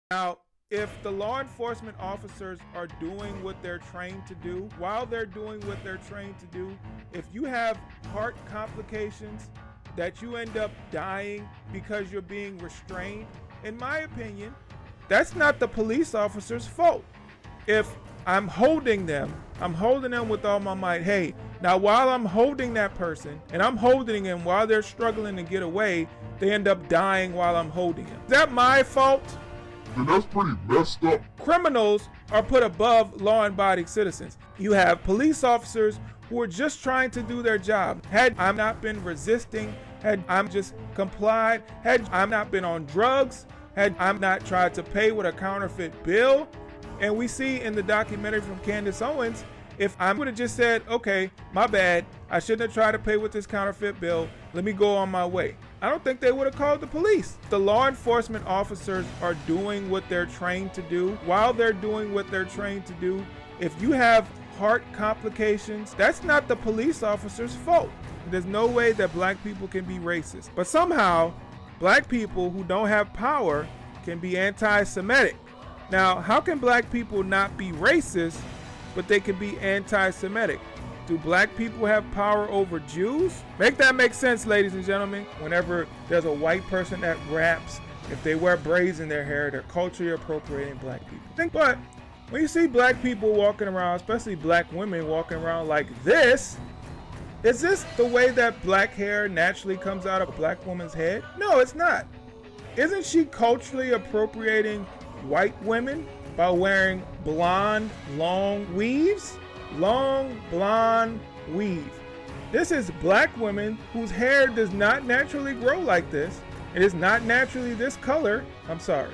Now, if the law enforcement officers are doing what they're trained to do, while they're doing what they're trained to do, if you have heart complications that you end up dying because you're being restrained, in my opinion, that's not the police officer's fault. If I'm holding them with all my might. Hey, now while I'm holding that person and I'm holding them while they're struggling to get away, they end up dying while I'm holding them. Is that my fault? Then that's pretty messed up. Criminals are put above law-abiding citizens. You have police officers who are just trying to do their job. Had I not been resisting, had I just complied, had I not been on drugs, had I not tried to pay with a counterfeit bill, and we see in the documentary from Candace Owens, if I would have just said, okay, my bad, I shouldn't have tried to pay with this counterfeit bill, let me go on my way, I don't think they would have called the police. The law enforcement officers are doing what they're trained to do. While they're doing what they're trained to do, if you have heart complications, that's not the police officer's fault. There's no way that black people can be racist. But somehow, black people who don't have power can be anti-Semitic. Now, how can black people not be racist, but they can be anti-Semitic? Do black people have power over Jews? Make that make sense, ladies and gentlemen. Whenever there's a white person that raps, if they wear braids in their hair, they're culturally appropriating black people. But when you see black people walking around, especially black women walking around like this, is this the way that black hair naturally comes out of a black woman's head? No, it's not. Isn't she culturally appropriating white women by wearing blonde, long weaves? Long blonde weave. This is black women whose hair does not naturally grow like this. It is not naturally this color. I'm sorry.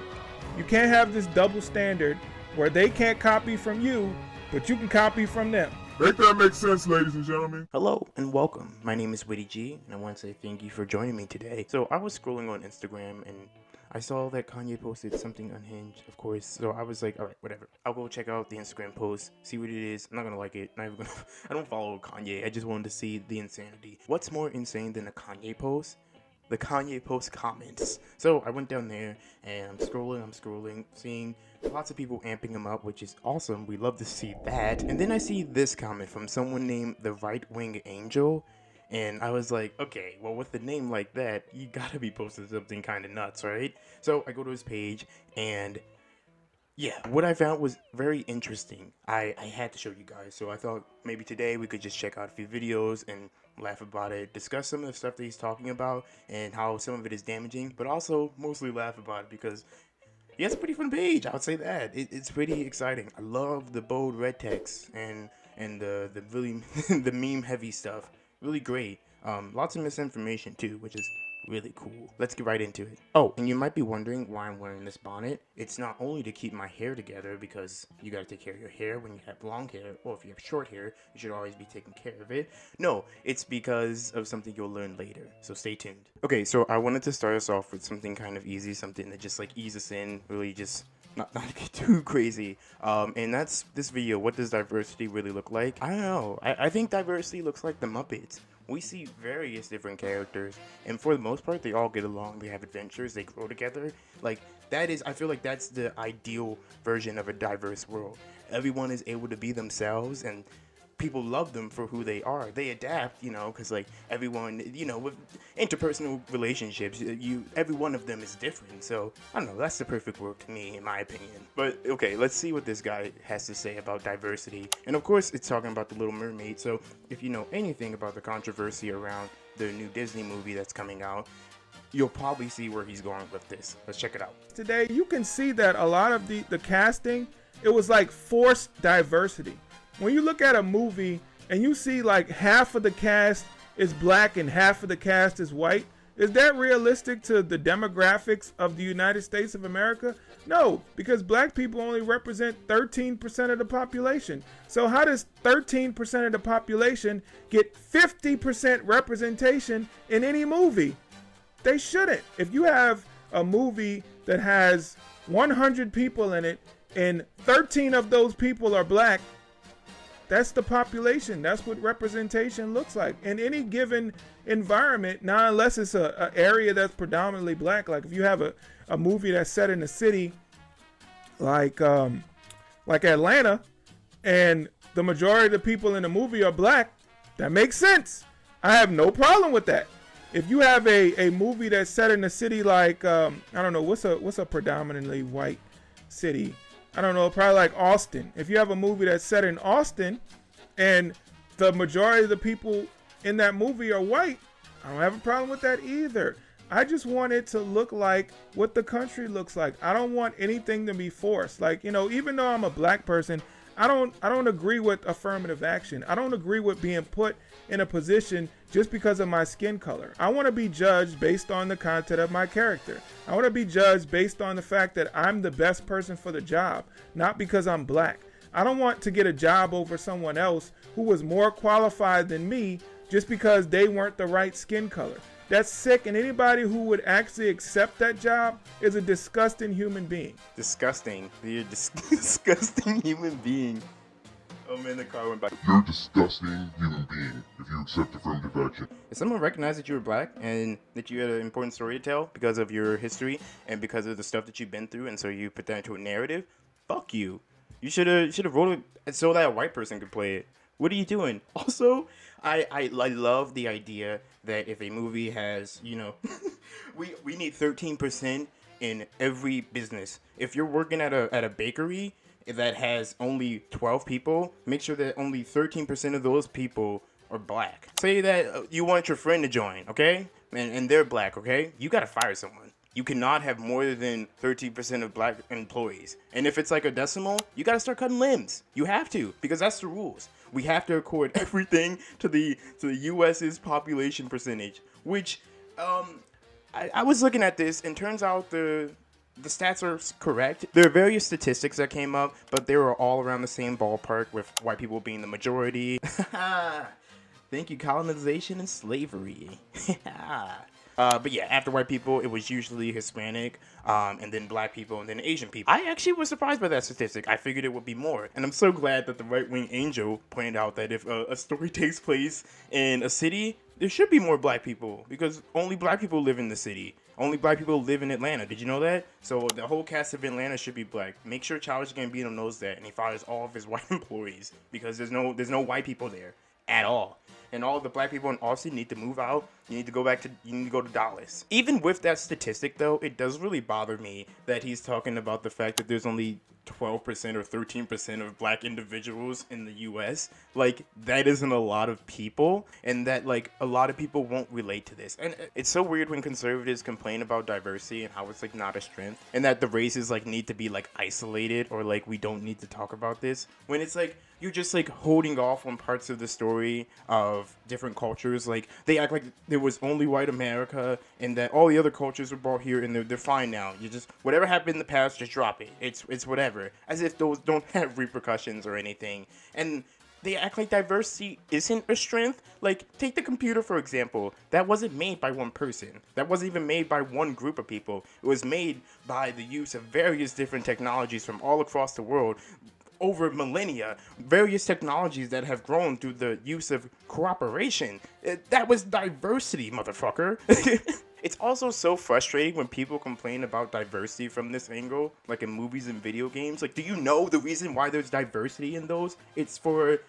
You can't have this double standard where they can't copy from you, but you can copy from them. Make that make sense, ladies and gentlemen. Hello and welcome. My name is Witty G, and I want to say thank you for joining me today. So I was scrolling on Instagram and I saw that Kanye posted something unhinged, of course. So I was like, all right, whatever. I'll go check out the Instagram post, see what it is. I'm not gonna like it. Not even gonna. I don't follow Kanye. I just wanted to see the insanity. What's more insane than a Kanye post? The Kanye post comments. So I went down there and I'm scrolling, seeing lots of people amping him up, which is awesome. We love to see that. And then I see this comment from someone named the Right Wing Angel. And I was like, okay, well, with a name like that, you gotta be posting something kind of nuts, right? So I go to his page, and yeah, what I found was very interesting. I had to show you guys, so I thought maybe today we could just check out a few videos and laugh about it, discuss some of the stuff that he's talking about, and how some of it is damaging, but also mostly laugh about it because he has a pretty fun page, I would say that. It's pretty exciting. I love the bold red text and the really the meme heavy stuff. Really great. Lots of misinformation too, which is really cool. Let's get right into it. Oh, and you might be wondering why I'm wearing this bonnet. It's not only to keep my hair together, because you gotta take care of your hair when you have long hair, or if you have short hair, you should always be taking care of it. No, it's because of something you'll learn later, so stay tuned. Okay, so I wanted to start us off with something kind of easy, something that just like ease us in, really just not get too crazy, and that's this video. What does diversity really look like? I don't know. I think diversity looks like the Muppets. We see various different characters, and for the most part, they all get along. They have adventures. They grow together. Like that is, I feel like that's the ideal version of a diverse world. Everyone is able to be themselves, and people love them for who they are. They adapt, you know, because like everyone, you know, with interpersonal relationships, every one of them is different. So I don't know, that's the perfect world to me, in my opinion. But okay, let's see what this guy has to say about diversity. And of course, it's talking about The Little Mermaid. So if you know anything about the controversy around the new Disney movie that's coming out, you'll probably see where he's going with this. Let's check it out. Today, you can see that a lot of the casting, it was like forced diversity. When you look at a movie and you see like half of the cast is black and half of the cast is white, is that realistic to the demographics of the United States of America? No, because black people only represent 13% of the population. So how does 13% of the population get 50% representation in any movie? They shouldn't. If you have a movie that has 100 people in it and 13 of those people are black, that's the population. That's what representation looks like in any given environment. Now, unless it's an area that's predominantly black, like if you have a movie that's set in a city like Atlanta, and the majority of the people in the movie are black, that makes sense. I have no problem with that. If you have a movie that's set in a city like I don't know, what's a predominantly white city? I don't know, probably like Austin. If you have a movie that's set in Austin and the majority of the people in that movie are white, I don't have a problem with that either. I just want it to look like what the country looks like. I don't want anything to be forced. Like, even though I'm a black person, I don't agree with affirmative action. I don't agree with being put in a position just because of my skin color. I want to be judged based on the content of my character. I want to be judged based on the fact that I'm the best person for the job, not because I'm black. I don't want to get a job over someone else who was more qualified than me just because they weren't the right skin color. That's sick, and anybody who would actually accept that job is a disgusting human being. Disgusting. You're a disgusting human being. Oh man, the car went by. You're a disgusting human being if you accept affirmative action. If someone recognized that you were black and that you had an important story to tell because of your history and because of the stuff that you've been through, and so you put that into a narrative, fuck you. You should have wrote it so that a white person could play it. What are you doing? Also, I love the idea that if a movie has, we need 13% in every business. If you're working at a bakery that has only 12 people, make sure that only 13% of those people are black. Say that you want your friend to join, okay? And they're black, okay? You gotta fire someone. You cannot have more than 13% of black employees. And if it's like a decimal, you gotta start cutting limbs. You have to, because that's the rules. We have to accord everything to the U.S.'s population percentage, which I was looking at this, and turns out the stats are correct. There are various statistics that came up, but they were all around the same ballpark, with white people being the majority. Thank you, colonization and slavery. But yeah, after white people, it was usually Hispanic, and then black people, and then Asian people. I actually was surprised by that statistic. I figured it would be more. And I'm so glad that the right-wing angel pointed out that if a story takes place in a city, there should be more black people, because only black people live in the city. Only black people live in Atlanta. Did you know that? So the whole cast of Atlanta should be black. Make sure Childish Gambino knows that, and he fires all of his white employees, because there's no white people there at all. And all of the black people in Austin need to move out. You need to go to Dallas. Even with that statistic, though, it does really bother me that he's talking about the fact that there's only 12% or 13% of black individuals in the US. Like, that isn't a lot of people, and that, like, a lot of people won't relate to this. And it's so weird when conservatives complain about diversity and how it's, like, not a strength, and that the races, like, need to be, like, isolated, or, like, we don't need to talk about this, when it's, like, you're just, like, holding off on parts of the story of different cultures. Like, they act like there was only white America and that all the other cultures were brought here and they're fine now. You just, whatever happened in the past, just drop it. It's whatever. As if those don't have repercussions or anything. And they act like diversity isn't a strength. Like, take the computer, for example. That wasn't made by one person. That wasn't even made by one group of people. It was made by the use of various different technologies from all across the world over millennia, various technologies that have grown through the use of cooperation. That was diversity, motherfucker. It's also so frustrating when people complain about diversity from this angle, like in movies and video games. Like, do you know the reason why there's diversity in those? It's for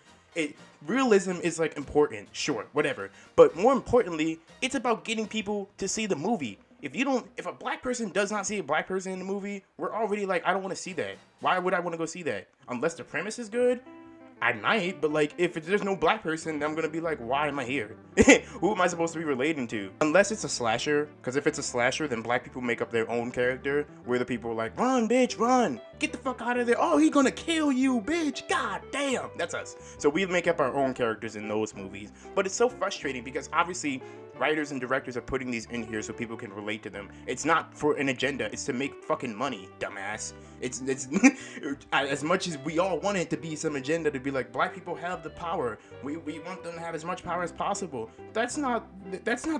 realism is, like, important, sure, whatever. But more importantly, it's about getting people to see the movie. If a black person does not see a black person in the movie, we're already like, I don't want to see that. Why would I want to go see that? Unless the premise is good, I might, but, like, if there's no black person, then I'm gonna be like, why am I here? Who am I supposed to be relating to? Unless it's a slasher, because if it's a slasher, then black people make up their own character, where the people are like, run, bitch, run! Get the fuck out of there! Oh, he gonna kill you, bitch! God damn! That's us. So we make up our own characters in those movies. But it's so frustrating, because obviously, writers and directors are putting these in here so people can relate to them. It's not for an agenda, it's to make fucking money, dumbass. It's as much as we all want it to be some agenda to be like, black people have the power. We want them to have as much power as possible. That's not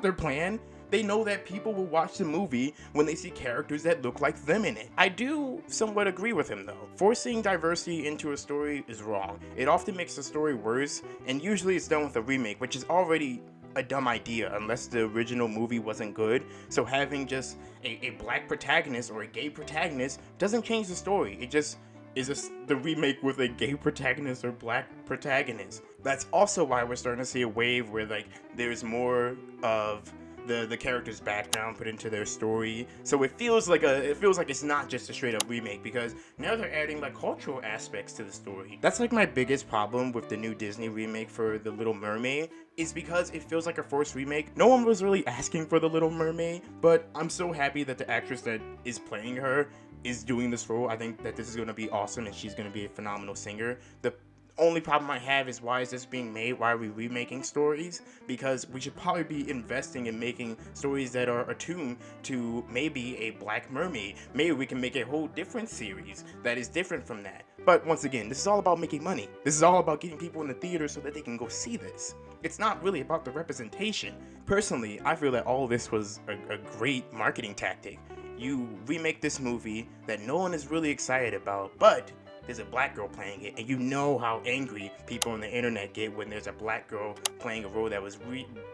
their plan. They know that people will watch the movie when they see characters that look like them in it. I do somewhat agree with him, though. Forcing diversity into a story is wrong. It often makes the story worse, and usually it's done with a remake, which is already a dumb idea unless the original movie wasn't good. So having just a black protagonist or a gay protagonist doesn't change the story. It just is the remake with a gay protagonist or black protagonist. That's also why we're starting to see a wave where like there's more of the character's background put into their story. So it feels like it's not just a straight up remake, because now they're adding like cultural aspects to the story. That's like my biggest problem with the new Disney remake for The Little Mermaid, is because it feels like a forced remake. No one was really asking for The Little Mermaid, but I'm so happy that the actress that is playing her is doing this role. I think that this is going to be awesome and she's going to be a phenomenal singer. The only problem I have is, why is this being made? Why are we remaking stories? Because we should probably be investing in making stories that are attuned to maybe a Black Mermaid. Maybe we can make a whole different series that is different from that. But once again, this is all about making money. This is all about getting people in the theater so that they can go see this. It's not really about the representation. Personally, I feel that all of this was a great marketing tactic. You remake this movie that no one is really excited about, but there's a black girl playing it, and you know how angry people on the internet get when there's a black girl playing a role that was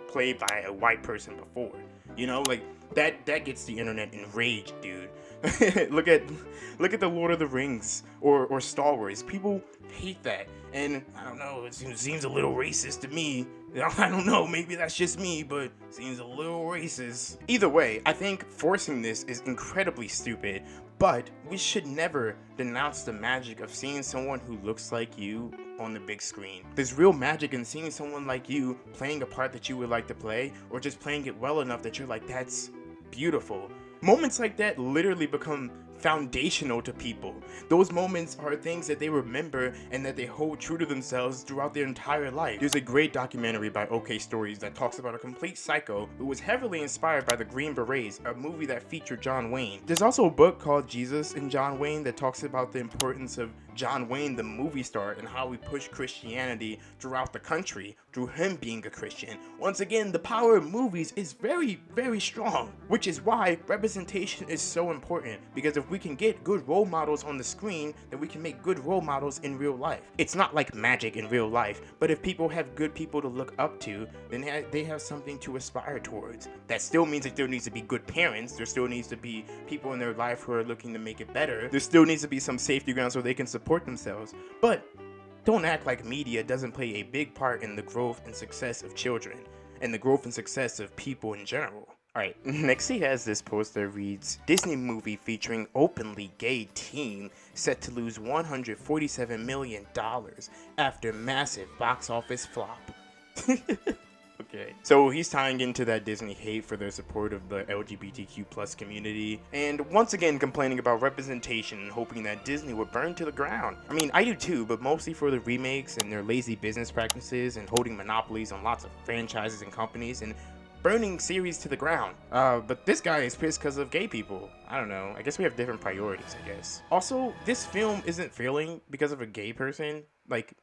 played by a white person before. You know, like that gets the internet enraged, dude. look at the Lord of the Rings or Star Wars. People hate that, and I don't know, it seems a little racist to me. I don't know, maybe that's just me, but it seems a little racist. Either way, I think forcing this is incredibly stupid, but we should never denounce the magic of seeing someone who looks like you on the big screen. There's real magic in seeing someone like you playing a part that you would like to play, or just playing it well enough that you're like, that's beautiful. Moments like that literally become foundational to people. Those moments are things that they remember and that they hold true to themselves throughout their entire life. There's a great documentary by OK Stories that talks about a complete psycho who was heavily inspired by the Green Berets, a movie that featured John Wayne. There's also a book called Jesus and John Wayne that talks about the importance of John Wayne, the movie star, and how we push Christianity throughout the country through him being a Christian. Once again, the power of movies is very, very strong, which is why representation is so important, because if we can get good role models on the screen, then we can make good role models in real life. It's not like magic in real life, but if people have good people to look up to, then they have something to aspire towards. That still means that there needs to be good parents, there still needs to be people in their life who are looking to make it better, there still needs to be some safety ground so they can support themselves. But don't act like media doesn't play a big part in the growth and success of children, and the growth and success of people in general. Alright, next he has this post that reads, Disney movie featuring openly gay teen set to lose $147 million after massive box office flop. Okay, so he's tying into that Disney hate for their support of the LGBTQ plus community, and once again complaining about representation and hoping that Disney would burn to the ground. I mean, I do too, but mostly for the remakes and their lazy business practices and holding monopolies on lots of franchises and companies and burning series to the ground. But this guy is pissed because of gay people. I don't know, I guess we have different priorities, I guess. Also, this film isn't failing because of a gay person. Like,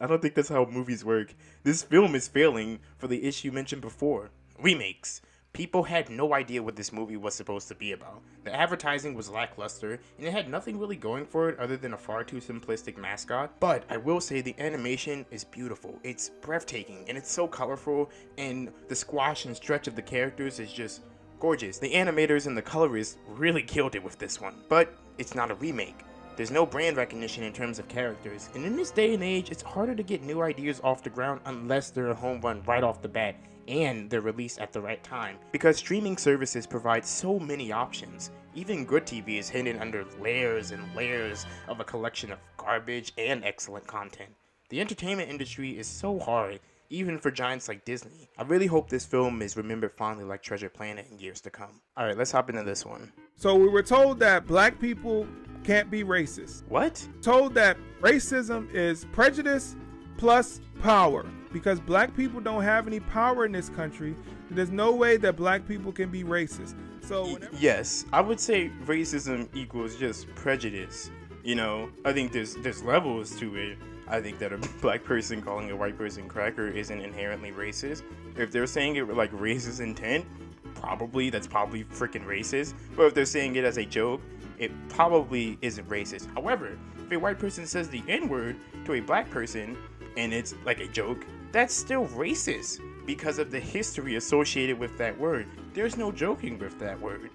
I don't think that's how movies work. This film is failing for the issue mentioned before. Remakes. People had no idea what this movie was supposed to be about. The advertising was lackluster, and it had nothing really going for it other than a far too simplistic mascot. But I will say the animation is beautiful. It's breathtaking, and it's so colorful, and the squash and stretch of the characters is just gorgeous. The animators and the colorists really killed it with this one. But it's not a remake. There's no brand recognition in terms of characters, and in this day and age, it's harder to get new ideas off the ground unless they're a home run right off the bat, and they're released at the right time. Because streaming services provide so many options. Even good TV is hidden under layers and layers of a collection of garbage and excellent content. The entertainment industry is so hard, even for giants like Disney. I really hope this film is remembered fondly like Treasure Planet in years to come. Alright, let's hop into this one. So we were told that black people can't be racist. What? Told that racism is prejudice plus power. Because black people don't have any power in this country, there's no way that black people can be racist. So yes, I would say racism equals just prejudice. You know, I think there's levels to it. I think that a black person calling a white person cracker isn't inherently racist. If they're saying it with like racist intent, that's probably freaking racist. But if they're saying it as a joke, it probably isn't racist. However, if a white person says the N-word to a black person and it's like a joke, that's still racist. because of the history associated with that word. There's no joking with that word.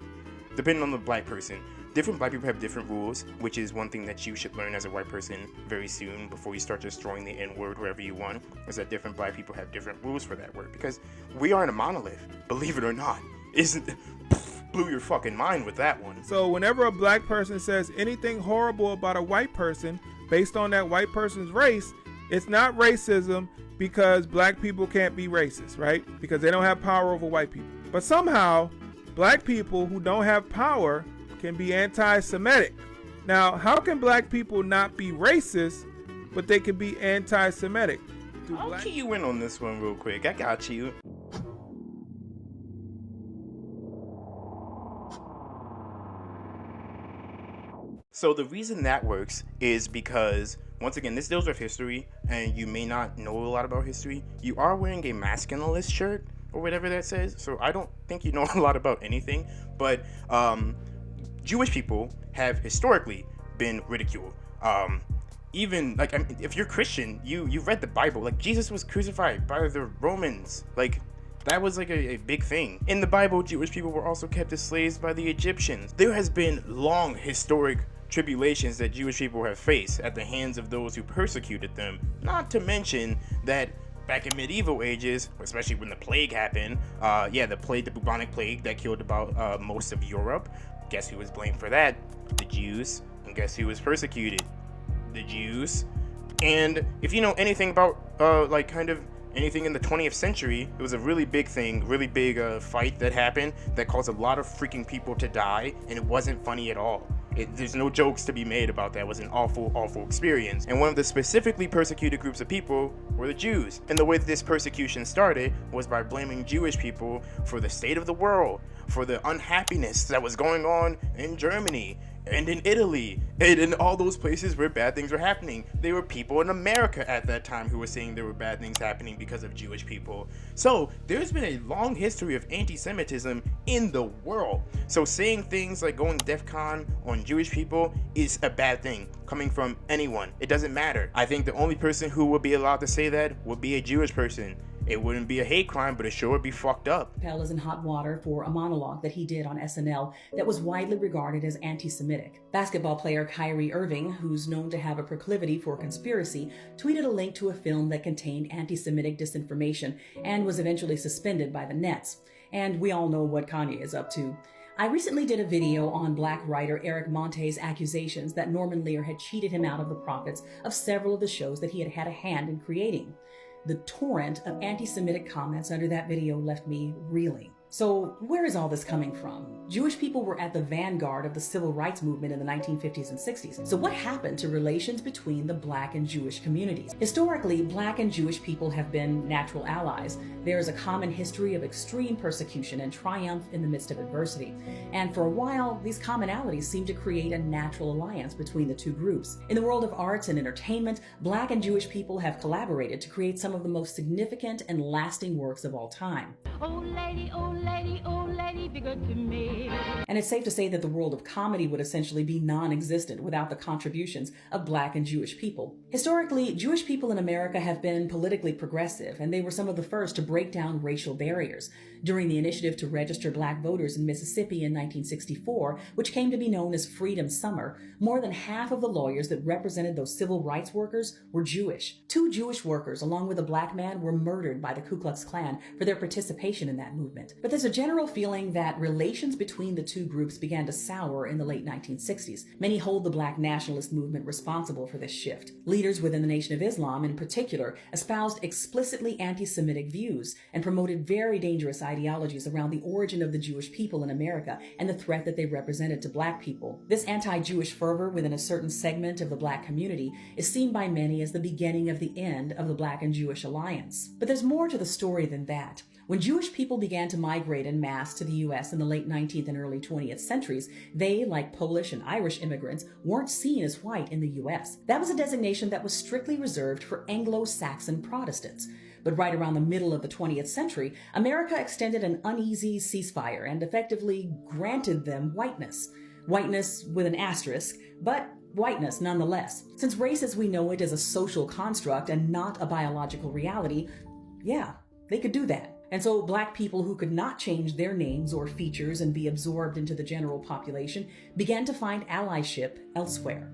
Depending on the black person, different black people have different rules, which is one thing that you should learn as a white person very soon before you start just throwing the N-word wherever you want, is that different black people have different rules for that word, because we aren't a monolith, believe it or not. Isn't blew your fucking mind with that one. So whenever a black person says anything horrible about a white person based on that white person's race, it's not racism because black people can't be racist, right? Because they don't have power over white people. But somehow, black people who don't have power can be anti-Semitic. Now, how can black people not be racist, but they can be anti-Semitic? I'll key you in on this one real quick. I got you. So the reason that works is because, once again, this deals with history, and you may not know a lot about history. You are wearing a masculinist shirt, or whatever that says, so I don't think you know a lot about anything, but Jewish people have historically been ridiculed. Even, like, I mean, if you're Christian, you read the Bible. Like, Jesus was crucified by the Romans. Like, that was like a big thing. In the Bible, Jewish people were also kept as slaves by the Egyptians. There has been long historic tribulations that Jewish people have faced at the hands of those who persecuted them. Not to mention that back in medieval ages, especially when the plague happened, the bubonic plague that killed about most of Europe. Guess who was blamed for that? The Jews. And guess who was persecuted? The Jews. And if you know anything about kind of anything in the 20th century, it was a really big thing, really big fight that happened that caused a lot of freaking people to die, and it wasn't funny at all. There's no jokes to be made about that. It was an awful, awful experience. And one of the specifically persecuted groups of people were the Jews. And the way that this persecution started was by blaming Jewish people for the state of the world, for the unhappiness that was going on in Germany and in Italy and in all those places where bad things were happening. There were people in America at that time who were saying there were bad things happening because of Jewish people. So there's been a long history of anti-Semitism in the world. So saying things like going DEFCON on Jewish people is a bad thing coming from anyone. It doesn't matter. I think the only person who would be allowed to say that would be a Jewish person. It wouldn't be a hate crime, but it sure would be fucked up. Chappelle is in hot water for a monologue that he did on SNL that was widely regarded as anti-Semitic. Basketball player Kyrie Irving, who's known to have a proclivity for conspiracy, tweeted a link to a film that contained anti-Semitic disinformation and was eventually suspended by the Nets. And we all know what Kanye is up to. I recently did a video on black writer Eric Monte's accusations that Norman Lear had cheated him out of the profits of several of the shows that he had had a hand in creating. The torrent of anti-Semitic comments under that video left me reeling. So where is all this coming from? Jewish people were at the vanguard of the civil rights movement in the 1950s and 60s. So what happened to relations between the black and Jewish communities? Historically, black and Jewish people have been natural allies. There is a common history of extreme persecution and triumph in the midst of adversity. And for a while, these commonalities seem to create a natural alliance between the two groups. In the world of arts and entertainment, black and Jewish people have collaborated to create some of the most significant and lasting works of all time. Oh lady, be good to me. And it's safe to say that the world of comedy would essentially be non-existent without the contributions of black and Jewish people. Historically, Jewish people in America have been politically progressive, and they were some of the first to break down racial barriers. During the initiative to register black voters in Mississippi in 1964, which came to be known as Freedom Summer, more than half of the lawyers that represented those civil rights workers were Jewish. 2 Jewish workers, along with a black man, were murdered by the Ku Klux Klan for their participation in that movement. But there's a general feeling that relations between the two groups began to sour in the late 1960s. Many hold the black nationalist movement responsible for this shift. Leaders within the Nation of Islam, in particular, espoused explicitly anti-Semitic views and promoted very dangerous ideologies around the origin of the Jewish people in America and the threat that they represented to black people. This anti-Jewish fervor within a certain segment of the black community is seen by many as the beginning of the end of the black and Jewish alliance. But there's more to the story than that. When Jewish people began to migrate en masse to the U.S. in the late 19th and early 20th centuries, they, like Polish and Irish immigrants, weren't seen as white in the U.S. That was a designation that was strictly reserved for Anglo-Saxon Protestants. But right around the middle of the 20th century, America extended an uneasy ceasefire and effectively granted them whiteness. Whiteness with an asterisk, but whiteness nonetheless. Since race as we know it is a social construct and not a biological reality, yeah, They could do that. And so black people who could not change their names or features and be absorbed into the general population began to find allyship elsewhere.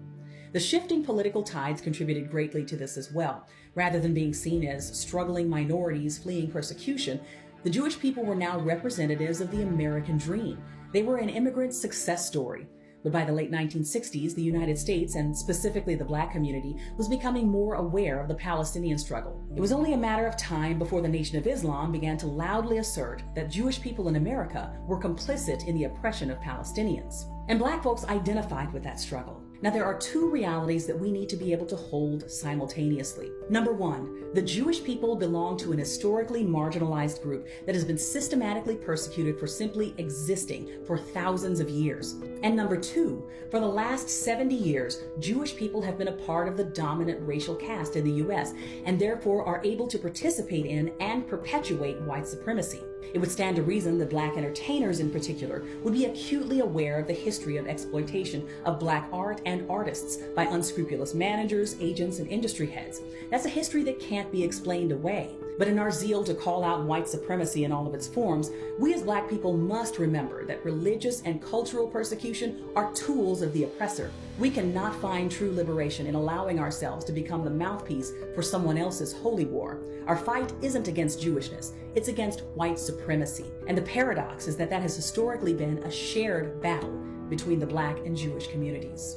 The shifting political tides contributed greatly to this as well. Rather than being seen as struggling minorities fleeing persecution, the Jewish people were now representatives of the American dream. They were an immigrant success story. But by the late 1960s, the United States, and specifically the black community, was becoming more aware of the Palestinian struggle. It was only a matter of time before the Nation of Islam began to loudly assert that Jewish people in America were complicit in the oppression of Palestinians. And black folks identified with that struggle. Now, there are two realities that we need to be able to hold simultaneously. Number one, the Jewish people belong to an historically marginalized group that has been systematically persecuted for simply existing for thousands of years. And number two, for the last 70 years, Jewish people have been a part of the dominant racial caste in the U.S. and therefore are able to participate in and perpetuate white supremacy. It would stand to reason that black entertainers in particular would be acutely aware of the history of exploitation of black art and artists by unscrupulous managers, agents, and industry heads. That's a history that can't be explained away. But in our zeal to call out white supremacy in all of its forms, we as black people must remember that religious and cultural persecution are tools of the oppressor. We cannot find true liberation in allowing ourselves to become the mouthpiece for someone else's holy war. Our fight isn't against Jewishness, it's against white supremacy. And the paradox is that that has historically been a shared battle between the black and Jewish communities.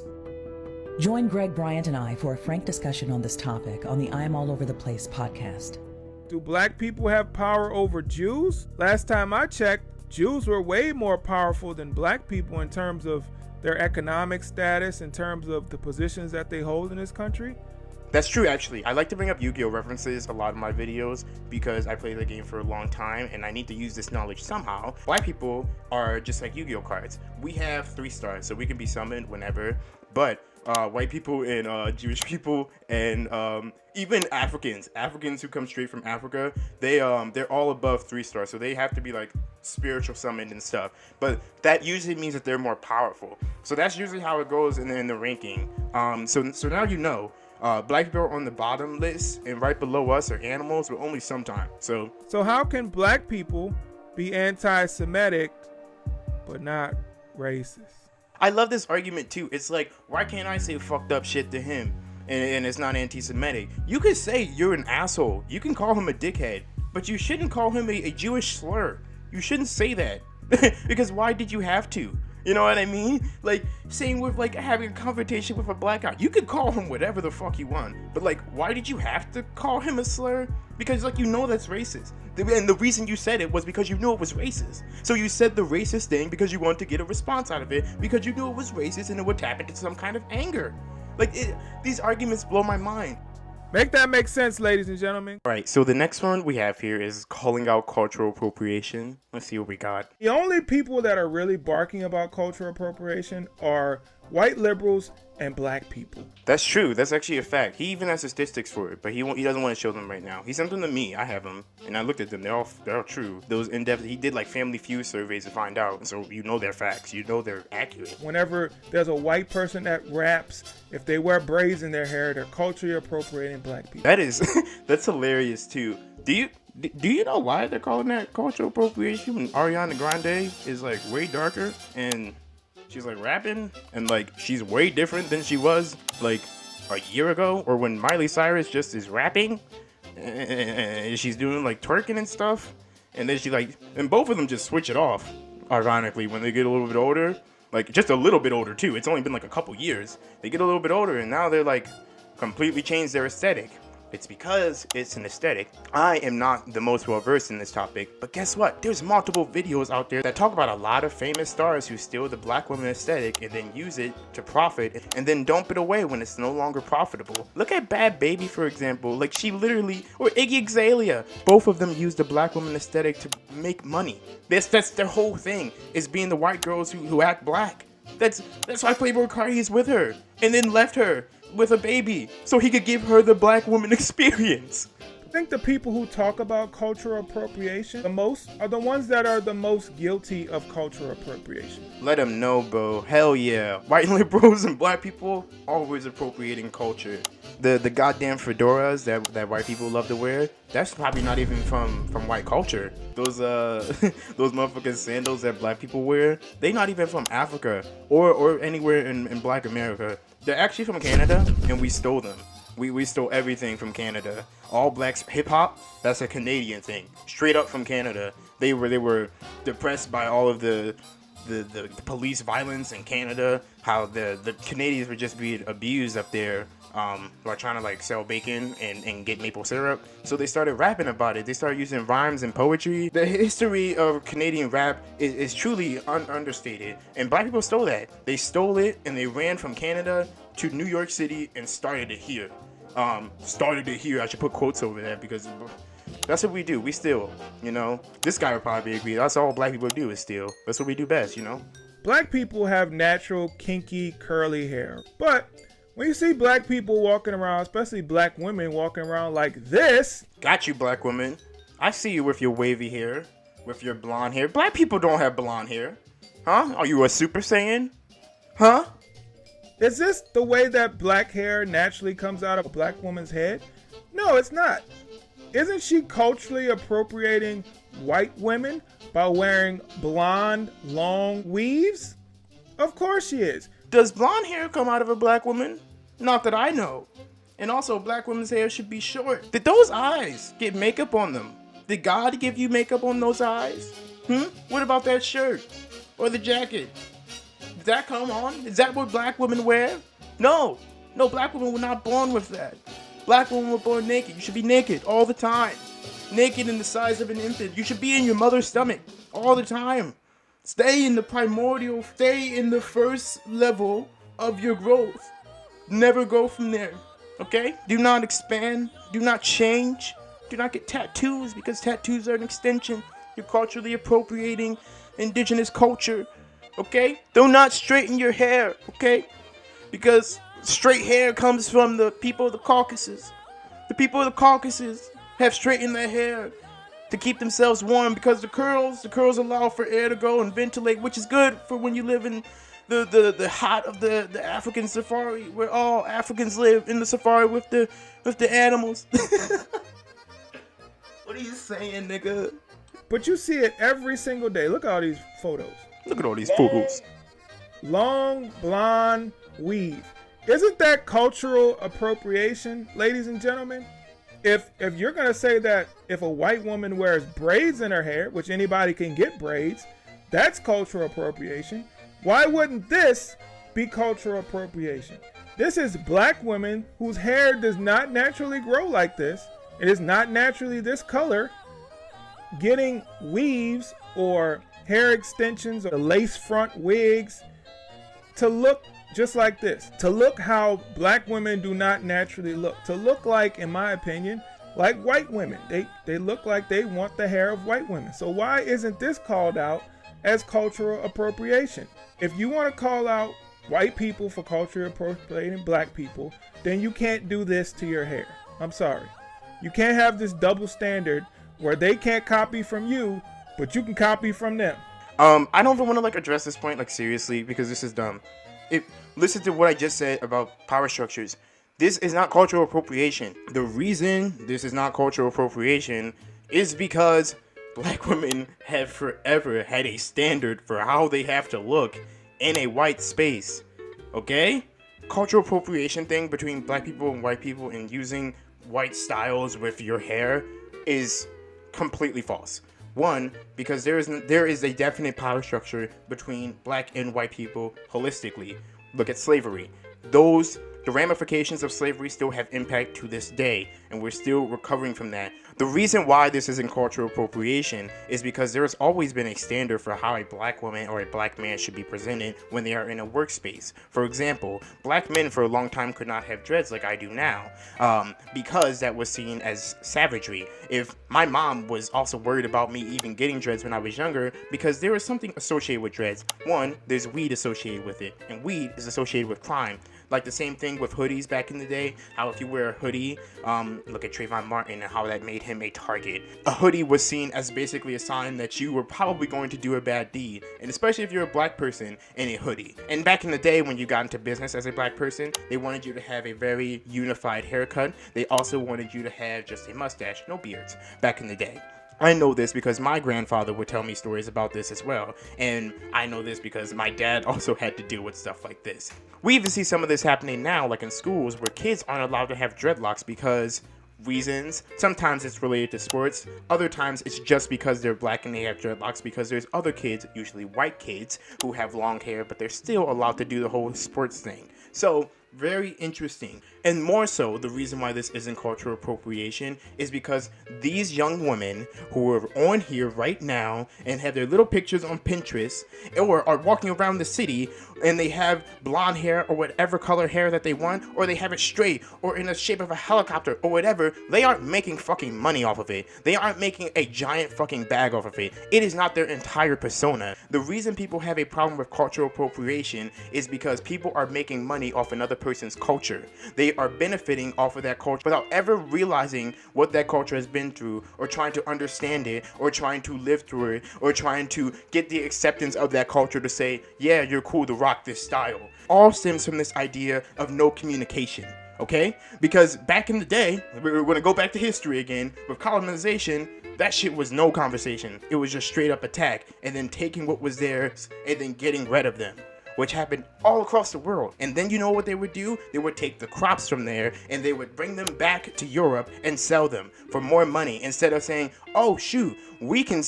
Join Greg Bryant and I for a frank discussion on this topic on the I'm All Over the Place podcast. Do black people have power over Jews? Last time I checked, Jews were way more powerful than black people in terms of their economic status, in terms of the positions that they hold in this country. That's true, actually. I like to bring up Yu-Gi-Oh references a lot in my videos because I played the game for a long time and I need to use this knowledge somehow. Black people are just like Yu-Gi-Oh cards. We have 3 stars, so we can be summoned whenever, but white people and Jewish people and even Africans who come straight from Africa, they're all above 3 stars, so they have to be like spiritual summoned and stuff. But that usually means that they're more powerful. So that's usually how it goes in the ranking. So now you know. Black people are on the bottom list, and right below us are animals, but only sometimes. So how can black people be anti-Semitic but not racist? I love this argument too. It's like, why can't I say fucked up shit to him and it's not anti-Semitic? You could say you're an asshole. You can call him a dickhead, but you shouldn't call him a Jewish slur. You shouldn't say that because why did you have to? You know what I mean? Like, same with like having a confrontation with a black guy. You could call him whatever the fuck you want, but like, why did you have to call him a slur? Because like, you know that's racist. And the reason you said it was because you knew it was racist. So you said the racist thing because you wanted to get a response out of it because you knew it was racist and it would tap into some kind of anger. Like, these arguments blow my mind. Make that make sense, ladies and gentlemen. All right, so the next one we have here is calling out cultural appropriation. Let's see what we got. The only people that are really barking about cultural appropriation are white liberals and black people. That's true. That's actually a fact. He even has statistics for it, but he doesn't want to show them right now. He sent them to me. I have them, and I looked at them. They're all true. Those in-depth. He did like Family Feud surveys to find out, so you know they're facts. You know they're accurate. Whenever there's a white person that raps, if they wear braids in their hair, they're culturally appropriating black people. That is, that's hilarious too. Do you know why they're calling that cultural appropriation when Ariana Grande is like way darker and she's like rapping and like she's way different than she was like a year ago, or when Miley Cyrus just is rapping and she's doing like twerking and stuff, and then she like, and both of them just switch it off ironically when they get a little bit older, like just a little bit older too. It's only been like a couple years. They get a little bit older and now they're like completely changed their aesthetic. It's because it's an aesthetic. I am not the most well versed in this topic, but guess what? There's multiple videos out there that talk about a lot of famous stars who steal the black woman aesthetic and then use it to profit and then dump it away when it's no longer profitable. Look at Bad Baby, for example. Like, she literally, or Iggy Azalea, both of them use the black woman aesthetic to make money. That's their whole thing, is being the white girls who act black. That's why Playboy Cardi is with her and then left her with a baby so he could give her the black woman experience. I think the people who talk about cultural appropriation the most are the ones that are the most guilty of cultural appropriation. Let them know, bro. Hell yeah. White liberals and black people always appropriating culture. The goddamn fedoras that white people love to wear, that's probably not even from white culture. Those those motherfucking sandals that black people wear, they not even from Africa or anywhere in black America. They're actually from Canada, and we stole them. We stole everything from Canada. All blacks hip hop, that's a Canadian thing. Straight up from Canada. They were depressed by all of the police violence in Canada. How the Canadians were just being abused up there. While trying to like sell bacon and get maple syrup. So they started rapping about it. They started using rhymes and poetry. The history of Canadian rap is truly understated. And black people stole that. They stole it and they ran from Canada to New York City and started it here. I should put quotes over that because that's what we do. We steal, you know. This guy would probably agree. That's all black people do is steal. That's what we do best, you know. Black people have natural, kinky, curly hair. But when you see black people walking around, especially black women walking around like this. Got you, black women. I see you with your wavy hair, with your blonde hair. Black people don't have blonde hair. Huh? Are you a Super Saiyan? Huh? Is this the way that black hair naturally comes out of a black woman's head? No, it's not. Isn't she culturally appropriating white women by wearing blonde, long weaves? Of course she is. Does blonde hair come out of a black woman? Not that I know. And also, black women's hair should be short. Did those eyes get makeup on them? Did God give you makeup on those eyes? What about that shirt? Or the jacket? Did that come on? Is that what black women wear? No. No, black women were not born with that. Black women were born naked. You should be naked all the time. Naked in the size of an infant. You should be in your mother's stomach all the time. Stay in the primordial, stay in the first level of your growth. Never go from there, okay? Do not expand, do not change, do not get tattoos because tattoos are an extension. You're culturally appropriating indigenous culture, okay? Do not straighten your hair, okay? Because straight hair comes from the people of the Caucasus. The people of the Caucasus have straightened their hair to keep themselves warm because the curls allow for air to go and ventilate, which is good for when you live in the hot of the African safari, where all Africans live in the safari with the animals. What are you saying, nigga? But you see it every single day. Look at all these photos. Look at all these photos. Long blonde weave. Isn't that cultural appropriation, ladies and gentlemen? If you're gonna say that if a white woman wears braids in her hair, which anybody can get braids, that's cultural appropriation. Why wouldn't this be cultural appropriation? This is black women whose hair does not naturally grow like this. It is not naturally this color, getting weaves or hair extensions or lace front wigs to look just like this. To look how black women do not naturally look. To look like, in my opinion, like white women. They look like they want the hair of white women. So why isn't this called out as cultural appropriation? If you want to call out white people for culturally appropriating black people, then you can't do this to your hair. I'm sorry. You can't have this double standard where they can't copy from you, but you can copy from them. I don't even want to like address this point like seriously because this is dumb. Listen to what I just said about power structures. This is not cultural appropriation. The reason this is not cultural appropriation is because black women have forever had a standard for how they have to look in a white space. Okay? Cultural appropriation thing between black people and white people and using white styles with your hair is completely false. One, because there is a definite power structure between black and white people holistically. Look at slavery. The ramifications of slavery still have impact to this day, and we're still recovering from that. The reason why this isn't cultural appropriation is because there has always been a standard for how a black woman or a black man should be presented when they are in a workspace. For example, black men for a long time could not have dreads like I do now, because that was seen as savagery. If my mom was also worried about me even getting dreads when I was younger, because there was something associated with dreads. One, there's weed associated with it, and weed is associated with crime. Like the same thing with hoodies back in the day. How if you wear a hoodie, look at Trayvon Martin and how that made him a target. A hoodie was seen as basically a sign that you were probably going to do a bad deed, and especially if you're a black person in a hoodie. And back in the day when you got into business as a black person, they wanted you to have a very unified haircut. They also wanted you to have just a mustache, no beards, back in the day. I know this because my grandfather would tell me stories about this as well. And I know this because my dad also had to deal with stuff like this. We even see some of this happening now, like in schools, where kids aren't allowed to have dreadlocks because reasons. Sometimes it's related to sports. Other times it's just because they're black and they have dreadlocks, because there's other kids, usually white kids, who have long hair, but they're still allowed to do the whole sports thing. So, very interesting. And more so, the reason why this isn't cultural appropriation is because these young women who are on here right now and have their little pictures on Pinterest or are walking around the city and they have blonde hair or whatever color hair that they want, or they have it straight or in the shape of a helicopter or whatever, they aren't making fucking money off of it. They aren't making a giant fucking bag off of it. It is not their entire persona. The reason people have a problem with cultural appropriation is because people are making money off another person's culture. They are benefiting off of that culture without ever realizing what that culture has been through, or trying to understand it, or trying to live through it, or trying to get the acceptance of that culture to say, yeah, you're cool to rock this style. All stems from this idea of no communication. Okay? Because back in the day, we're going to go back to history again, with colonization, that shit was no conversation. It was just straight up attack, and then taking what was theirs, and then getting rid of them, which happened all across the world. And then you know what they would do? They would take the crops from there and they would bring them back to Europe and sell them for more money, instead of saying, oh shoot, we can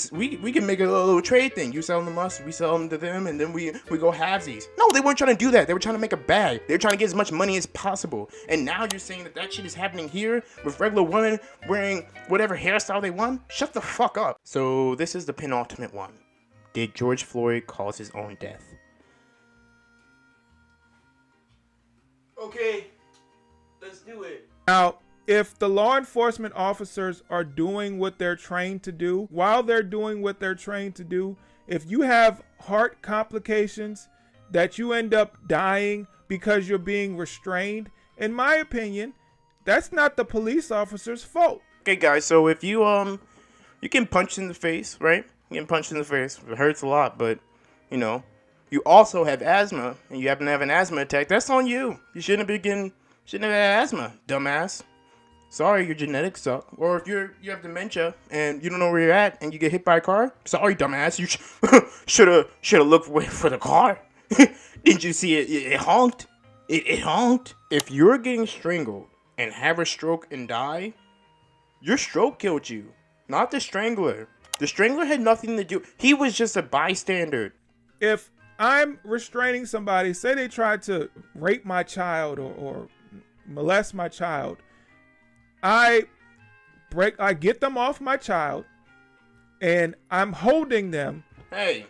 make a little trade thing. You sell them to us, we sell them to them, and then we go halvesies. No, they weren't trying to do that. They were trying to make a bag. They were trying to get as much money as possible. And now you're saying that shit is happening here with regular women wearing whatever hairstyle they want? Shut the fuck up. So this is the penultimate one. Did George Floyd cause his own death? Okay, let's do it. Now, if the law enforcement officers are doing what they're trained to do, while they're doing what they're trained to do, if you have heart complications that you end up dying because you're being restrained, in my opinion, that's not the police officer's fault. Okay, guys, so if you get punched in the face, right? You get punched in the face. It hurts a lot, but, you know, you also have asthma, and you happen to have an asthma attack, that's on you. You shouldn't have had asthma, dumbass. Sorry, your genetics suck. Or if you have dementia and you don't know where you're at and you get hit by a car, sorry, dumbass. You should have looked for the car. Didn't you see it? It honked. It honked. If you're getting strangled and have a stroke and die, your stroke killed you, not the strangler. The strangler had nothing to do. He was just a bystander. If I'm restraining somebody, say they tried to rape my child or molest my child, I get them off my child and I'm holding them. Hey,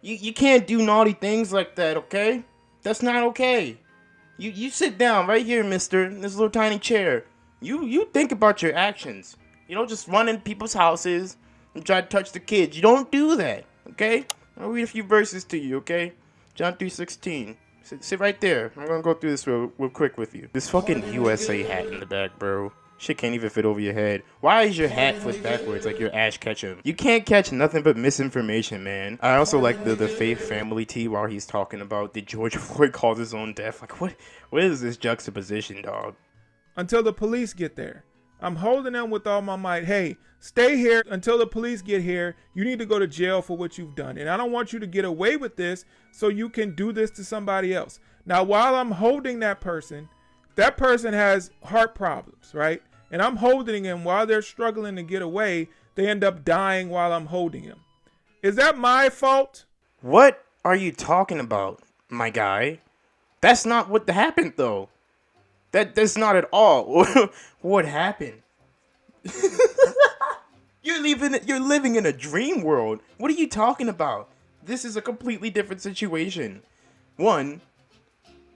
you can't do naughty things like that, okay? That's not okay. You sit down right here, mister, in this little tiny chair. You think about your actions. You don't just run in people's houses and try to touch the kids. You don't do that, okay? I'll read a few verses to you, okay? John 3:16. Sit right there. I'm gonna go through this real quick with you. This fucking USA hat in the back, bro. Shit can't even fit over your head. Why is your hat flipped backwards like you're Ash Ketchum? You can't catch nothing but misinformation, man. I also like the Faith family tea while he's talking about did George Floyd cause his own death. Like, what is this juxtaposition, dog? Until the police get there. I'm holding them with all my might. Hey, stay here until the police get here. You need to go to jail for what you've done. And I don't want you to get away with this so you can do this to somebody else. Now, while I'm holding that person has heart problems, right? And I'm holding him while they're struggling to get away. They end up dying while I'm holding him. Is that my fault? What are you talking about, my guy? That's not what happened, though. That's not at all what happened. You're living in a dream world. What are you talking about? This is a completely different situation. One,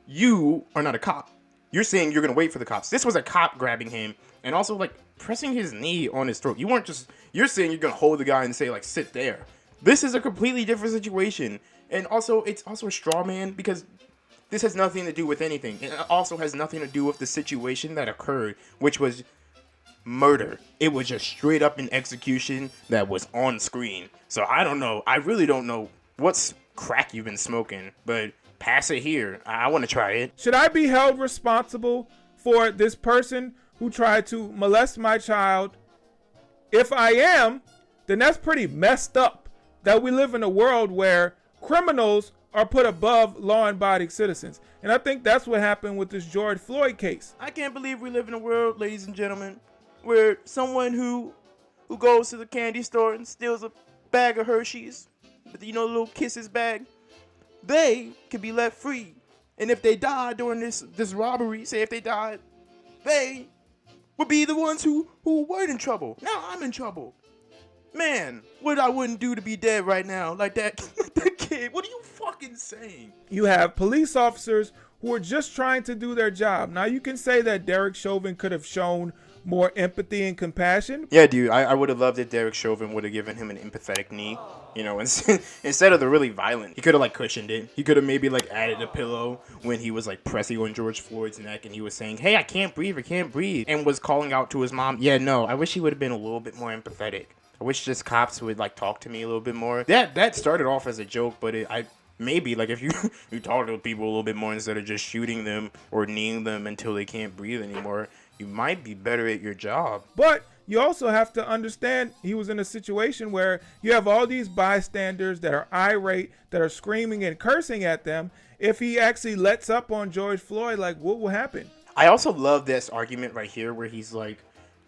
you are not a cop. You're saying you're gonna wait for the cops. This was a cop grabbing him and also like pressing his knee on his throat. You're saying you're gonna hold the guy and say like sit there. This is a completely different situation. And also it's also a straw man because This has nothing to do with anything. It also has nothing to do with the situation that occurred, which was murder. It was just straight up an execution that was on screen. So I don't know. I really don't know what's crack you've been smoking, but pass it here. I want to try it. Should I be held responsible for this person who tried to molest my child? If I am, then that's pretty messed up that we live in a world where criminals are put above law-abiding citizens. And I think that's what happened with this George Floyd case. I can't believe we live in a world, ladies and gentlemen, where someone who goes to the candy store and steals a bag of Hershey's, the little Kisses bag, they can be let free. And if they die during this robbery, say if they died, they would be the ones who weren't in trouble. Now I'm in trouble. Man, what I wouldn't do to be dead right now, like that kid. What are you fucking saying? You have police officers who are just trying to do their job. Now you can say that Derek Chauvin could have shown more empathy and compassion. Yeah, dude, I would have loved if Derek Chauvin would have given him an empathetic knee. Instead of the really violent, he could have cushioned it. He could have maybe added a pillow when he was pressing on George Floyd's neck and he was saying, "Hey, I can't breathe, and was calling out to his mom. Yeah, no, I wish he would have been a little bit more empathetic. I wish just cops would talk to me a little bit more. That started off as a joke, but maybe if you talk to people a little bit more instead of just shooting them or kneeing them until they can't breathe anymore, you might be better at your job. But you also have to understand he was in a situation where you have all these bystanders that are irate, that are screaming and cursing at them. If he actually lets up on George Floyd, what will happen? I also love this argument right here where he's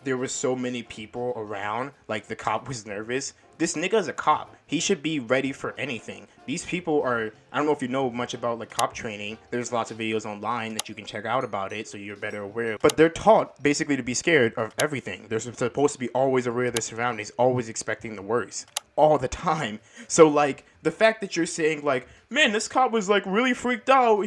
there was so many people around, the cop was nervous. This nigga's a cop. He should be ready for anything. These people are, I don't know if you know much about cop training. There's lots of videos online that you can check out about it so you're better aware. But they're taught basically to be scared of everything. They're supposed to be always aware of their surroundings, always expecting the worst. All the time. So the fact that you're saying man, this cop was really freaked out.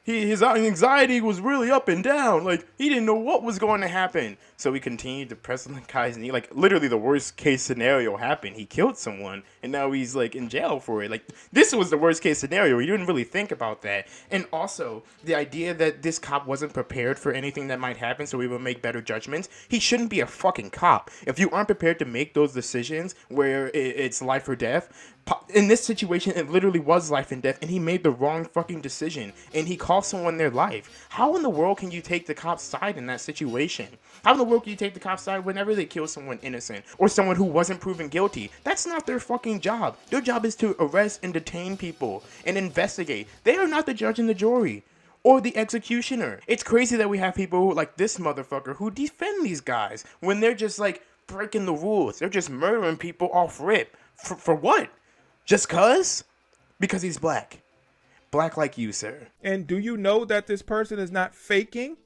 His anxiety was really up and down. He didn't know what was going to happen. So he continued to press on the guy's knee. Literally the worst case scenario happened. He killed someone, and now he's, in jail for it. This was the worst case scenario. He didn't really think about that. And also, the idea that this cop wasn't prepared for anything that might happen so he would make better judgments. He shouldn't be a fucking cop. If you aren't prepared to make those decisions where it's life or death, in this situation, it literally was life and death, and he made the wrong fucking decision, and he cost someone their life. How in the world can you take the cop's side in that situation? How in the world can you take the cop's side whenever they kill someone innocent or someone who wasn't proven guilty? That's not their fucking job. Their job is to arrest and detain people and investigate. They are not the judge and the jury or the executioner. It's crazy that we have people like this motherfucker who defend these guys when they're just breaking the rules. They're just murdering people off rip. For what? Just cuz? Because he's black. Black like you, sir. And do you know that this person is not faking?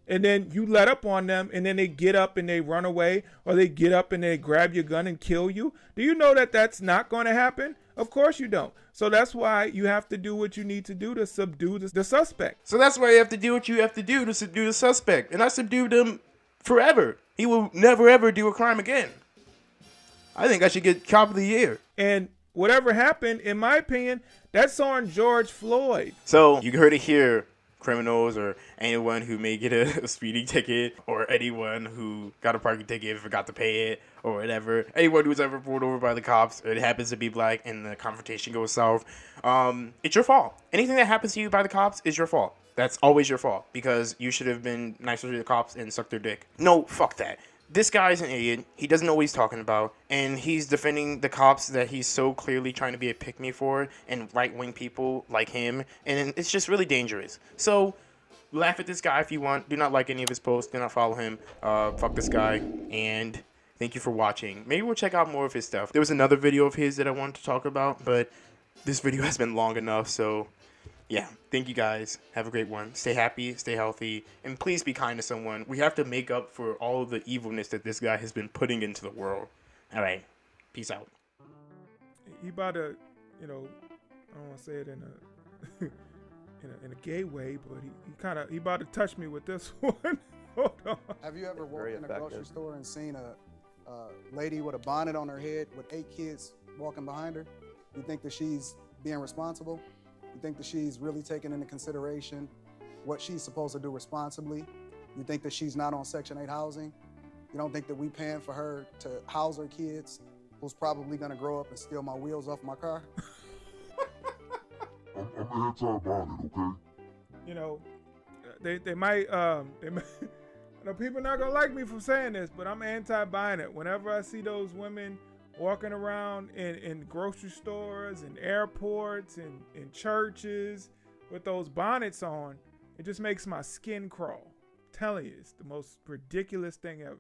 And then you let up on them, and then they get up and they run away, or they get up and they grab your gun and kill you. Do you know that that's not going to happen? Of course you don't. So that's why you have to do what you need to do to subdue the suspect. So that's why you have to do what you have to do to subdue the suspect. And I subdued him forever. He will never ever do a crime again. I think I should get Cop of the Year. And whatever happened, in my opinion, that's on George Floyd. So you heard it here, criminals or anyone who may get a speeding ticket or anyone who got a parking ticket and forgot to pay it or whatever. Anyone who's ever pulled over by the cops, it happens to be black and the confrontation goes south. It's your fault. Anything that happens to you by the cops is your fault. That's always your fault because you should have been nicer to the cops and sucked their dick. No, fuck that. This guy's an idiot. He doesn't know what he's talking about. And he's defending the cops that he's so clearly trying to be a pick-me for and right-wing people like him. And it's just really dangerous. So laugh at this guy if you want. Do not like any of his posts. Do not follow him. Fuck this guy. And thank you for watching. Maybe we'll check out more of his stuff. There was another video of his that I wanted to talk about. But this video has been long enough, so... yeah, thank you guys. Have a great one. Stay happy, stay healthy, and please be kind to someone. We have to make up for all of the evilness that this guy has been putting into the world. All right, peace out. He about to, I don't want to say it in a in a gay way, but he about to touch me with this one. Hold on. Have you ever walked in a grocery store and seen a lady with a bonnet on her head with 8 kids walking behind her? You think that she's being responsible? You You think that she's really taking into consideration what she's supposed to do responsibly? You think that she's not on Section 8 housing? You don't think that we paying for her to house her kids, who's probably gonna grow up and steal my wheels off my car? I'm anti-bonded, okay? You know, they might, you know, people not gonna like me for saying this, but I'm anti-buying it. Whenever I see those women walking around in grocery stores and airports and in churches with those bonnets on, it just makes my skin crawl. I'm telling you, it's the most ridiculous thing ever.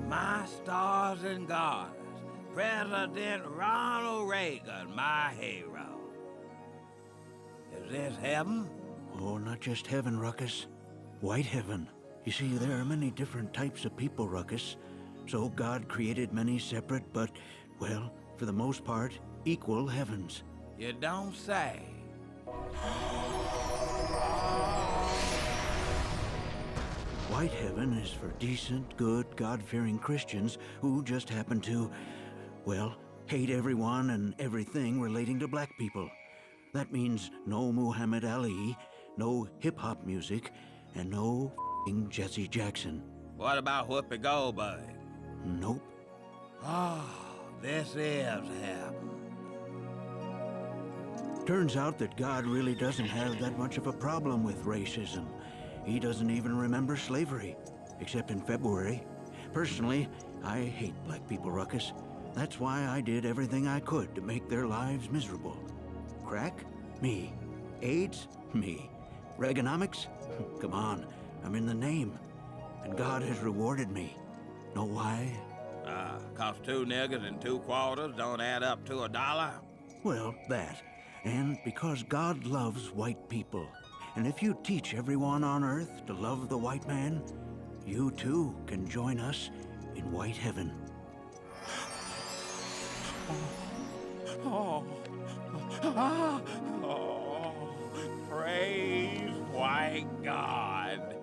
My stars and garters, President Ronald Reagan, my hero. Is this heaven? Oh, not just heaven, Ruckus. White heaven. You see, there are many different types of people, Ruckus. So God created many separate but, well, for the most part, equal heavens. You don't say. White heaven is for decent, good, God-fearing Christians who just happen to, well, hate everyone and everything relating to black people. That means no Muhammad Ali, no hip-hop music, and no f***ing Jesse Jackson. What about Whoopi Goldberg? Nope. Oh, this is heaven. Turns out that God really doesn't have that much of a problem with racism. He doesn't even remember slavery, except in February. Personally, I hate black people, Ruckus. That's why I did everything I could to make their lives miserable. Crack? Me. AIDS? Me. Reaganomics? Come on, I'm in the name. And God has rewarded me. Know why? 'Cause 2 niggers and 2 quarters don't add up to $1? Well, that. And because God loves white people. And if you teach everyone on Earth to love the white man, you too can join us in white heaven. Oh, praise white God.